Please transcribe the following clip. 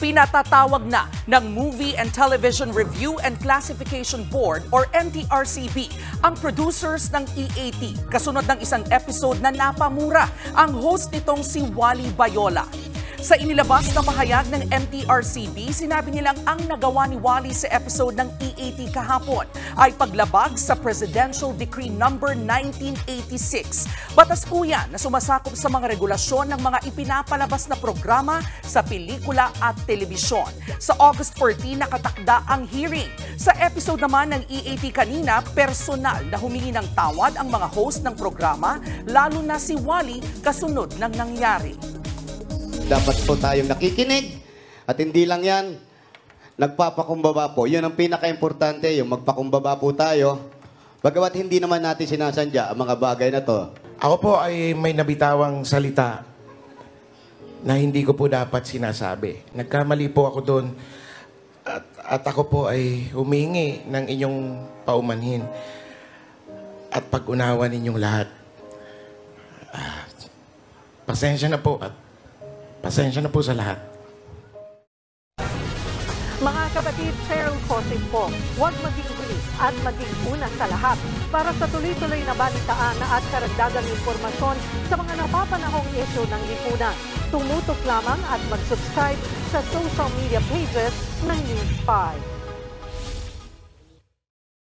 Pinatatawag na ng Movie and Television Review and Classification Board or MTRCB ang producers ng EAT kasunod ng isang episode na napamura ang host nitong si Wally Bayola. Sa inilabas na pahayag ng MTRCB, sinabi nilang ang nagawa ni Wally sa episode ng EAT kahapon ay paglabag sa Presidential Decree No. 1986. Batas po yan na sumasakop sa mga regulasyon ng mga ipinapalabas na programa sa pelikula at telebisyon. Sa August 14, nakatakda ang hearing. Sa episode naman ng EAT kanina, personal na humingi ng tawad ang mga host ng programa, lalo na si Wally kasunod ng nangyari. Dapat po tayong nakikinig at hindi lang yan, nagpapakumbaba po. Yun ang pinaka-importante, yung magpakumbaba po tayo. Bagamat hindi naman natin sinasandya ang mga bagay na to. Ako po ay may nabitawang salita na hindi ko po dapat sinasabi. Nagkamali po ako doon at ako po ay humingi ng inyong paumanhin at pag-unawa ninyong lahat. Pasensya na po at pasensya na po sa lahat. Mga kapatid, Cheryl Cosing po, huwag maging huli at maging una sa lahat para sa tuloy-tuloy na balitaan at karagdagang impormasyon sa mga napapanahong isyu ng lipunan. Tumutok lamang at mag-subscribe sa social media pages ng News 5.